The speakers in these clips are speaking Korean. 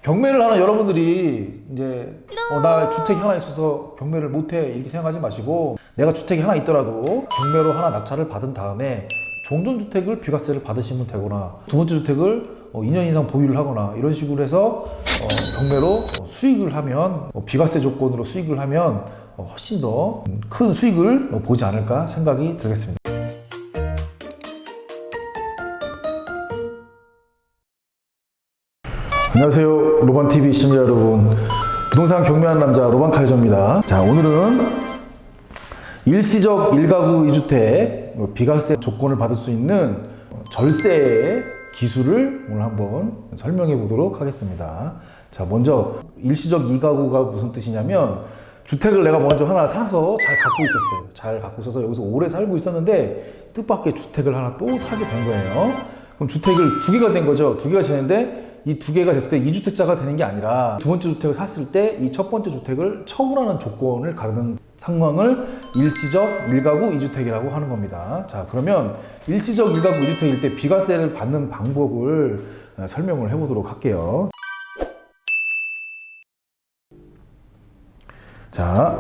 경매를 하는 여러분들이 이제 나 주택이 하나 있어서 경매를 못해 이렇게 생각하지 마시고, 내가 주택이 하나 있더라도 경매로 하나 낙찰을 받은 다음에 종전주택을 비과세를 받으시면 되거나, 두 번째 주택을 2년 이상 보유를 하거나 이런 식으로 해서 경매로 수익을 하면, 비과세 조건으로 수익을 하면 훨씬 더 큰 수익을 보지 않을까 생각이 들겠습니다. 안녕하세요, 로반TV 시청자 여러분, 부동산 경매하는 남자 로반카이저입니다. 자, 오늘은 일시적 1가구 2주택 비과세 조건을 받을 수 있는 절세 기술을 오늘 한번 설명해 보도록 하겠습니다. 자, 먼저 일시적 2가구가 무슨 뜻이냐면, 주택을 내가 먼저 하나 사서 잘 갖고 있었어요. 잘 갖고 있어서 여기서 오래 살고 있었는데 뜻밖의 주택을 하나 또 사게 된 거예요. 그럼 주택을 두 개가 된 거죠. 두 개가 되는데 이 두 개가 됐을 때 2주택자가 되는 게 아니라, 두 번째 주택을 샀을 때 이 첫 번째 주택을 처분하는 조건을 갖는 상황을 일시적 1가구 2주택이라고 하는 겁니다. 자, 그러면 일시적 1가구 2주택일 때 비과세를 받는 방법을 설명을 해보도록 할게요. 자,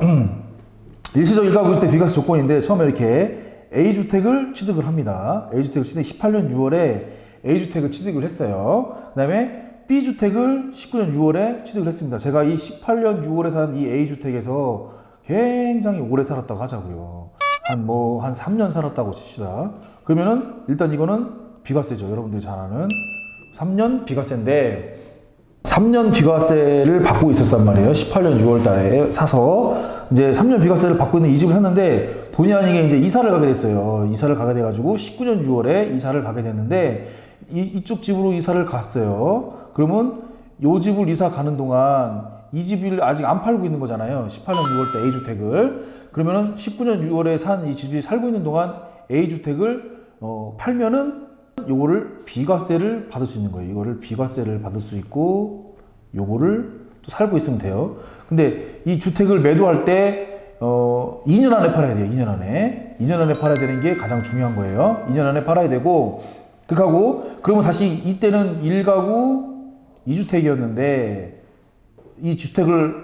일시적 1가구 2주택 비과세 조건인데, 처음에 이렇게 A주택을 취득을 합니다. A주택을 18년 6월에 A주택을 취득을 했어요. 그 다음에 B주택을 19년 6월에 취득을 했습니다. 제가 이 18년 6월에 산 이 A주택에서 굉장히 오래 살았다고 하자고요. 한 3년 살았다고 칩시다. 그러면은 일단 이거는 비과세죠. 여러분들이 잘 아는 3년 비과세인데, 3년 비과세를 받고 있었단 말이에요. 18년 6월 달에 사서 이제 3년 비과세를 받고 있는 이 집을 샀는데, 본의 아니게 이제 이사를 가게 됐어요. 이사를 가게 돼가지고 19년 6월에 이사를 가게 됐는데, 이쪽 집으로 이사를 갔어요. 그러면 이 집을 이사 가는 동안 이 집을 아직 안 팔고 있는 거잖아요. 18년 6월 때 A주택을. 그러면은 19년 6월에 산 이 집이 살고 있는 동안 A주택을 팔면은 요거를 비과세를 받을 수 있는 거예요. 이거를 비과세를 받을 수 있고, 요거를 또 살고 있으면 돼요. 근데 이 주택을 매도할 때 2년 안에 팔아야 돼요. 2년 안에. 2년 안에 팔아야 되는 게 가장 중요한 거예요. 2년 안에 팔아야 되고, 그러면 다시 이때는 1가구 2주택이었는데 이 주택을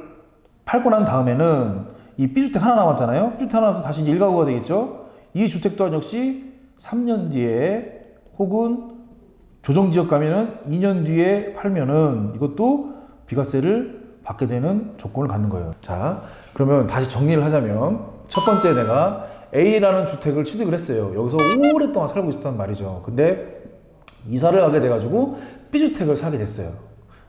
팔고 난 다음에는 이 B주택 하나 남았잖아요. B주택 하나 남아서 다시 이제 1가구가 되겠죠. 이 주택 또한 역시 3년 뒤에 혹은 조정지역 가면은 2년 뒤에 팔면은 이것도 비과세를 받게 되는 조건을 갖는 거예요. 자, 그러면 다시 정리를 하자면, 첫 번째 내가 A라는 주택을 취득을 했어요. 여기서 오랫동안 살고 있었단 말이죠. 근데 이사를 가게 돼가지고 B주택을 사게 됐어요.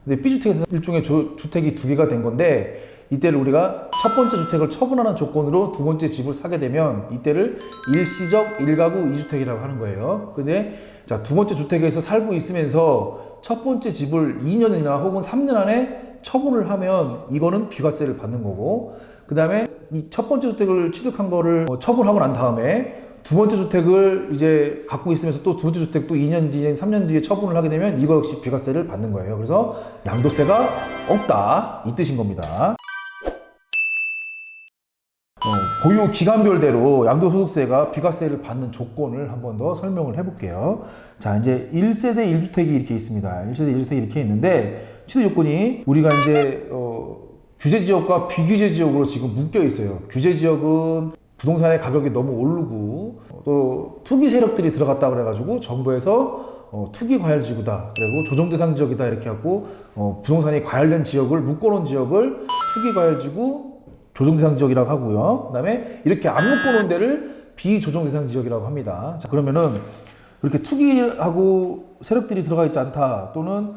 근데 B주택에서 일종의 주택이 두 개가 된 건데, 이때를 우리가 첫 번째 주택을 처분하는 조건으로 두 번째 집을 사게 되면 이때를 일시적 1가구 2주택이라고 하는 거예요. 근데 자, 두 번째 주택에서 살고 있으면서 첫 번째 집을 2년이나 혹은 3년 안에 처분을 하면 이거는 비과세를 받는 거고, 그 다음에 이 첫 번째 주택을 취득한 거를 처분하고 난 다음에 두 번째 주택을 이제 갖고 있으면서 또 두 번째 주택도 2년 뒤에 3년 뒤에 처분을 하게 되면 이거 역시 비과세를 받는 거예요. 그래서 양도세가 없다, 이 뜻인 겁니다. 보유 기간별대로 양도소득세가 비과세를 받는 조건을 한 번 더 설명을 해볼게요. 자, 이제 1세대 1주택이 이렇게 있습니다. 1세대 1주택이 이렇게 있는데, 취득 요건이 우리가 이제 규제지역과 비규제지역으로 지금 묶여 있어요. 규제지역은 부동산의 가격이 너무 오르고 또 투기 세력들이 들어갔다 그래가지고 정부에서 투기 과열지구다, 그리고 조정대상 지역이다 이렇게 하고 부동산이 과열된 지역을, 묶어놓은 지역을 투기 과열지구, 조정대상 지역이라고 하고요. 그 다음에 이렇게 안 묶어놓은 데를 비조정대상 지역이라고 합니다. 자, 그러면은 이렇게 투기하고 세력들이 들어가 있지 않다, 또는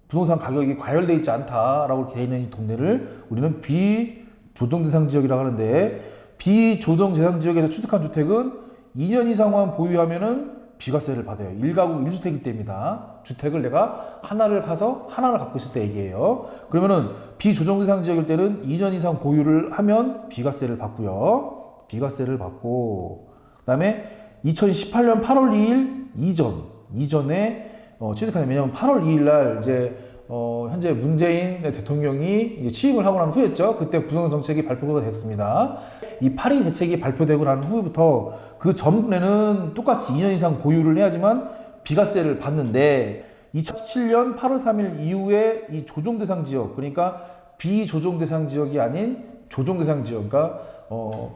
부동산 가격이 과열되어 있지 않다라고 되어 있는 이 동네를 우리는 비조정대상 지역이라고 하는데, 비조정대상 지역에서 취득한 주택은 2년 이상만 보유하면은 비과세를 받아요. 1가구 1주택일 때입니다. 주택을 내가 하나를 갖고 있을 때 얘기예요. 그러면은 비조정대상 지역일 때는 2년 이상 보유를 하면 비과세를 받고요. 비과세를 받고, 그 다음에 2018년 8월 2일 이전에 취득하는, 왜냐면 8월 2일 날 이제 현재 문재인 대통령이 이제 취임을 하고 난 후였죠. 그때 부동산 정책이 발표가 됐습니다. 이 8.2 대책이 발표되고 난 후부터 그 전에는 똑같이 2년 이상 보유를 해야지만 비과세를 받는데, 2017년 8월 3일 이후에 이 조정대상 지역, 그러니까 비조정대상 지역이 아닌 조정대상 지역, 그러니까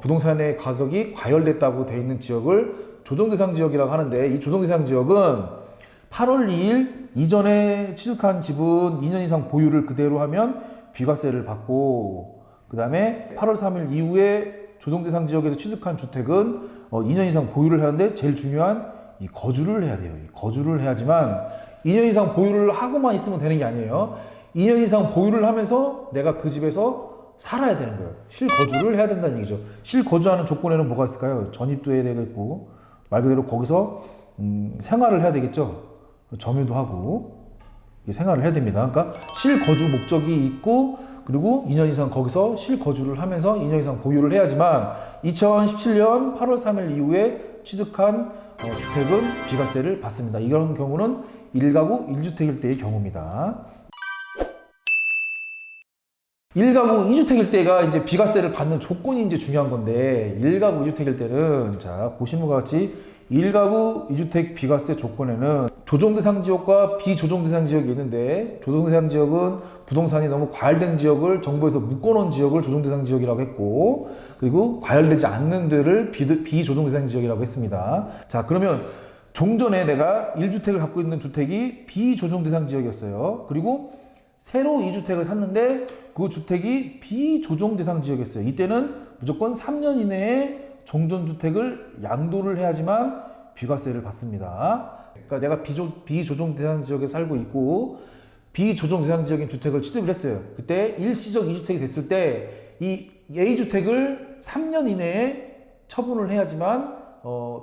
부동산의 가격이 과열됐다고 돼 있는 지역을 조정대상 지역이라고 하는데, 이 조정대상 지역은 8월 2일 이전에 취득한 집은 2년 이상 보유를 그대로 하면 비과세를 받고, 그 다음에 8월 3일 이후에 조정대상 지역에서 취득한 주택은 2년 이상 보유를 하는데, 제일 중요한 이 거주를 해야 돼요. 거주를 해야지만 2년 이상 보유를 하고만 있으면 되는 게 아니에요. 2년 이상 보유를 하면서 내가 그 집에서 살아야 되는 거예요. 실거주를 해야 된다는 얘기죠. 실거주하는 조건에는 뭐가 있을까요? 전입도 해야 되겠고, 말 그대로 거기서 생활을 해야 되겠죠. 점유도 하고 생활을 해야 됩니다. 그러니까 실거주 목적이 있고, 그리고 2년 이상 거기서 실거주를 하면서 2년 이상 보유를 해야지만 2017년 8월 3일 이후에 취득한 주택은 비과세를 받습니다. 이런 경우는 1가구 1주택일 때의 경우입니다. 1가구 2주택일 때가 이제 비과세를 받는 조건이 이제 중요한 건데, 1가구 2주택일 때는 자, 보시는 것과 같이 1가구 2주택 비과세 조건에는 조정대상 지역과 비조정대상 지역이 있는데, 조정대상 지역은 부동산이 너무 과열된 지역을 정부에서 묶어놓은 지역을 조정대상 지역이라고 했고, 그리고 과열되지 않는 데를 비조정대상 지역이라고 했습니다. 자, 그러면 종전에 내가 1주택을 갖고 있는 주택이 비조정대상 지역이었어요. 그리고 새로 2주택을 샀는데 그 주택이 비조정대상 지역이었어요. 이때는 무조건 3년 이내에 종전주택을 양도를 해야지만 비과세를 받습니다. 그러니까 내가 비조정대상 지역에 살고 있고 비조정대상 지역인 주택을 취득을 했어요. 그때 일시적 2주택이 됐을 때 이 A주택을 3년 이내에 처분을 해야지만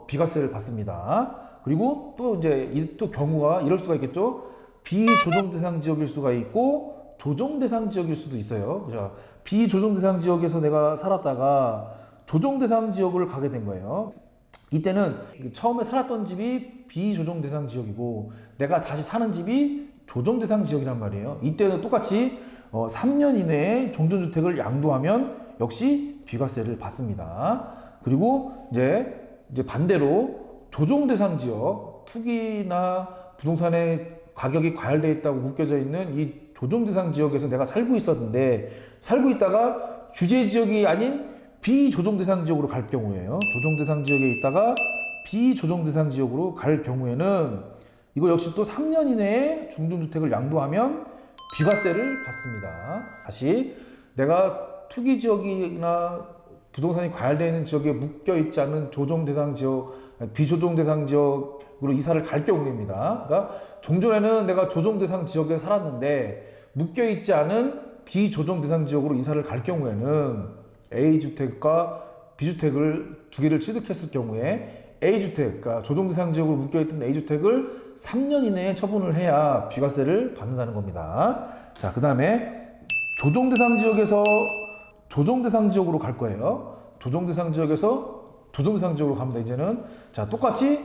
비과세를 받습니다. 그리고 또 이제 또 경우가 이럴 수가 있겠죠. 비조정대상 지역일 수가 있고 조정대상 지역일 수도 있어요. 그죠? 비조정대상 지역에서 내가 살았다가 조정대상 지역을 가게 된 거예요. 이때는 처음에 살았던 집이 비조정대상 지역이고 내가 다시 사는 집이 조정대상 지역이란 말이에요. 이때는 똑같이 3년 이내에 종전주택을 양도하면 역시 비과세를 받습니다. 그리고 이제 반대로 조정대상 지역, 투기나 부동산의 가격이 과열되어 있다고 묶여져 있는 이 조정대상 지역에서 내가 살고 있었는데, 살고 있다가 규제 지역이 아닌 비조정대상 지역으로 갈 경우에요. 조정대상 지역에 있다가 비조정대상 지역으로 갈 경우에는 이거 역시 또 3년 이내에 중전주택을 양도하면 비과세를 받습니다. 다시 내가 투기 지역이나 부동산이 과열되어 있는 지역에 묶여 있지 않은 조정대상 지역, 비조정대상 지역으로 이사를 갈 경우입니다. 그러니까 종전에는 내가 조정대상 지역에 살았는데 묶여 있지 않은 비조정대상 지역으로 이사를 갈 경우에는 A주택과 B주택을 두 개를 취득했을 경우에 A주택, 그러니까 조정대상 지역으로 묶여있던 A주택을 3년 이내에 처분을 해야 비과세를 받는다는 겁니다. 자, 그 다음에 조정대상 지역에서 조정대상 지역으로 갈 거예요. 조정대상 지역에서 조정대상 지역으로 갑니다. 이제는 자, 똑같이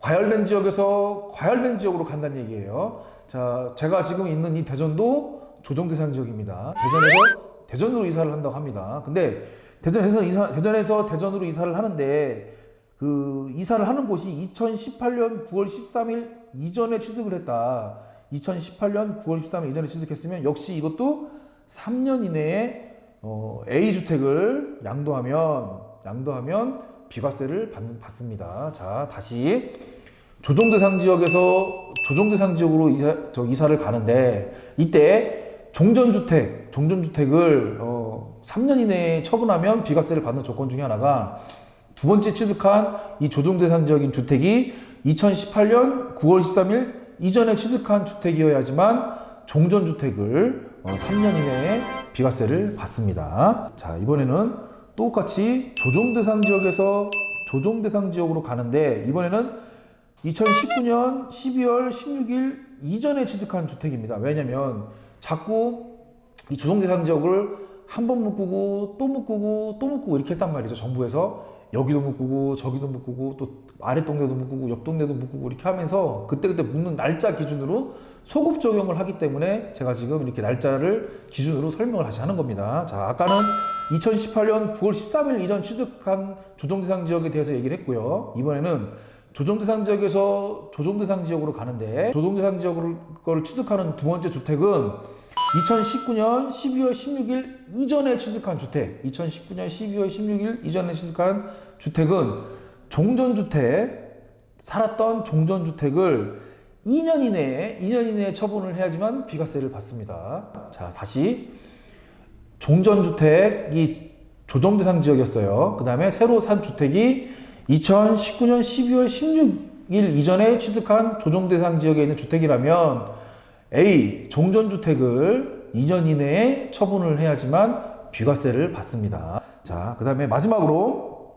과열된 지역에서 과열된 지역으로 간다는 얘기예요. 자, 제가 지금 있는 이 대전도 조정대상 지역입니다. 대전으로 이사를 한다고 합니다. 근데 대전에서 대전으로 이사를 하는데 그 이사를 하는 곳이 2018년 9월 13일 이전에 취득을 했다. 2018년 9월 13일 이전에 취득했으면 역시 이것도 3년 이내에 A주택을 양도하면 비과세를 받습니다. 자, 다시 조정대상 지역에서 조정대상 지역으로 이사를 가는데 이때 종전주택을 3년 이내에 처분하면 비과세를 받는 조건 중에 하나가 두 번째 취득한 이 조정대상 지역인 주택이 2018년 9월 13일 이전에 취득한 주택이어야지만 종전주택을 3년 이내에 비과세를 받습니다. 자, 이번에는 똑같이 조정대상 지역에서 조정대상 지역으로 가는데 이번에는 2019년 12월 16일 이전에 취득한 주택입니다. 왜냐면 자꾸 이 조정대상 지역을 한 번 묶고 또 묶고 또 묶고 이렇게 했단 말이죠. 정부에서 여기도 묶고 저기도 묶고 또 아래 동네도 묶고 옆 동네도 묶고 이렇게 하면서 그때그때 묶는 날짜 기준으로 소급 적용을 하기 때문에 제가 지금 이렇게 날짜를 기준으로 설명을 다시 하는 겁니다. 자, 아까는 2018년 9월 13일 이전 취득한 조정대상 지역에 대해서 얘기를 했고요. 이번에는 조정대상 지역에서 조정대상 지역으로 가는데, 조정대상 지역을 취득하는 두 번째 주택은 2019년 12월 16일 이전에 취득한 주택, 2019년 12월 16일 이전에 취득한 주택은 종전주택, 살았던 종전주택을 2년 이내에 처분을 해야지만 비과세를 받습니다. 자, 다시 종전주택이 조정대상 지역이었어요. 그 다음에 새로 산 주택이 2019년 12월 16일 이전에 취득한 조정대상 지역에 있는 주택이라면 A. 종전주택을 2년 이내에 처분을 해야지만 비과세를 받습니다. 자, 그 다음에 마지막으로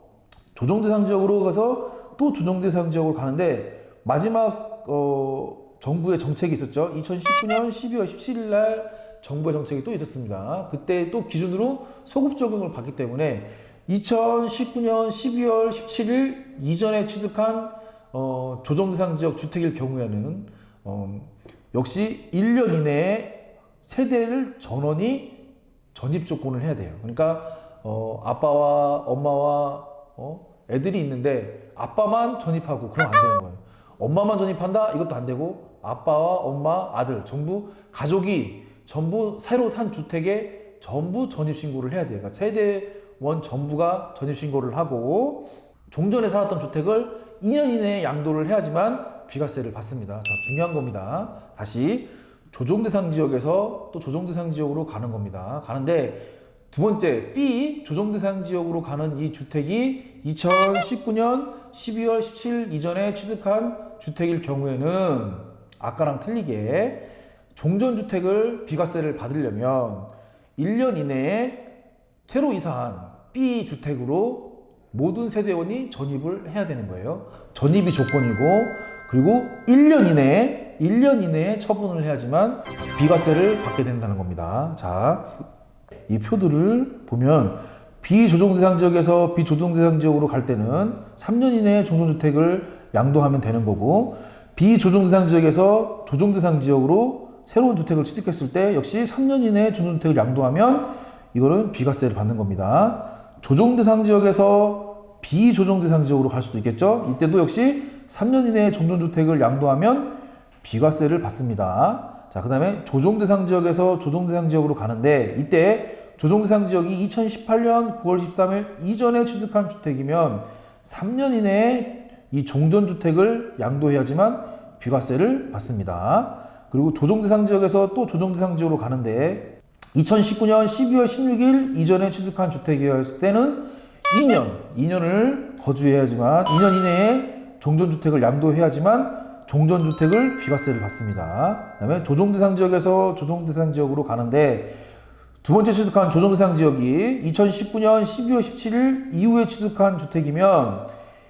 조정대상 지역으로 가서 또 조정대상 지역으로 가는데, 마지막 정부의 정책이 있었죠. 2019년 12월 17일 날 정부의 정책이 또 있었습니다. 그때 또 기준으로 소급 적용을 받기 때문에 2019년 12월 17일 이전에 취득한 조정대상 지역 주택일 경우에는 역시 1년 이내에 세대를 전원이 전입 조건을 해야 돼요. 그러니까 아빠와 엄마와 애들이 있는데 아빠만 전입하고 그러면 안 되는 거예요. 엄마만 전입한다? 이것도 안 되고 아빠와 엄마, 아들 전부 가족이 전부 새로 산 주택에 전부 전입신고를 해야 돼요. 그러니까 세대원 전부가 전입신고를 하고 종전에 살았던 주택을 2년 이내에 양도를 해야지만 비과세를 받습니다. 자, 중요한 겁니다. 다시 조정대상 지역에서 또 조정대상 지역으로 가는 겁니다. 가는데 두 번째 B 조정대상 지역으로 가는 이 주택이 2019년 12월 17일 이전에 취득한 주택일 경우에는 아까랑 틀리게 종전주택을 비과세를 받으려면 1년 이내에 새로 이사한 B 주택으로 모든 세대원이 전입을 해야 되는 거예요. 전입이 조건이고, 그리고 1년 이내에 처분을 해야지만 비과세를 받게 된다는 겁니다. 자, 이 표들을 보면 비조정대상 지역에서 비조정대상 지역으로 갈 때는 3년 이내에 종전주택을 양도하면 되는 거고, 비조정대상 지역에서 조정대상 지역으로 새로운 주택을 취득했을 때 역시 3년 이내에 종전주택을 양도하면 이거는 비과세를 받는 겁니다. 조정대상 지역에서 비조정대상 지역으로 갈 수도 있겠죠. 이때도 역시 3년 이내에 종전주택을 양도하면 비과세를 받습니다. 자, 그 다음에 조정대상 지역에서 조정대상 지역으로 가는데, 이때 조정대상 지역이 2018년 9월 13일 이전에 취득한 주택이면 3년 이내에 이 종전주택을 양도해야지만 비과세를 받습니다. 그리고 조정대상 지역에서 또 조정대상 지역으로 가는데, 2019년 12월 16일 이전에 취득한 주택이었을 때는 2년을 거주해야지만, 2년 이내에 종전주택을 양도해야지만 종전주택을 비과세를 받습니다. 그 다음에 조정대상 지역에서 조정대상 지역으로 가는데, 두 번째 취득한 조정대상 지역이 2019년 12월 17일 이후에 취득한 주택이면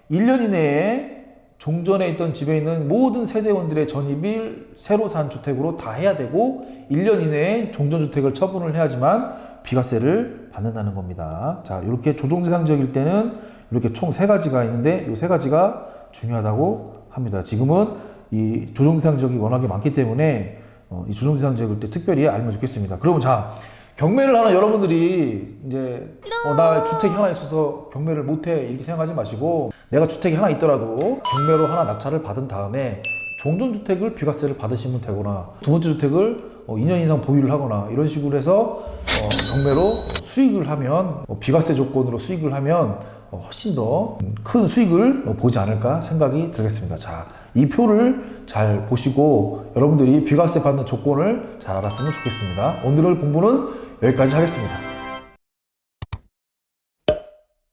1년 이내에 종전에 있던 집에 있는 모든 세대원들의 전입을 새로 산 주택으로 다 해야 되고, 1년 이내에 종전주택을 처분을 해야지만 비과세를 받는다는 겁니다. 자, 이렇게 조정대상 지역일 때는 이렇게 총 3가지가 있는데, 이 3가지가 중요하다고 합니다. 지금은 이 조정대상 지역이 워낙에 많기 때문에 이 조정대상 지역일 때 특별히 알면 좋겠습니다. 그러면 자, 경매를 하는 여러분들이 이제 나 주택이 하나 있어서 경매를 못해 이렇게 생각하지 마시고, 내가 주택이 하나 있더라도 경매로 하나 낙찰을 받은 다음에 종전주택을 비과세를 받으시면 되거나, 두 번째 주택을 2년 이상 보유를 하거나 이런 식으로 해서 경매로 수익을 하면, 비과세 조건으로 수익을 하면 훨씬 더 큰 수익을 보지 않을까 생각이 들겠습니다. 자, 이 표를 잘 보시고 여러분들이 비과세 받는 조건을 잘 알았으면 좋겠습니다. 오늘 공부는 여기까지 하겠습니다.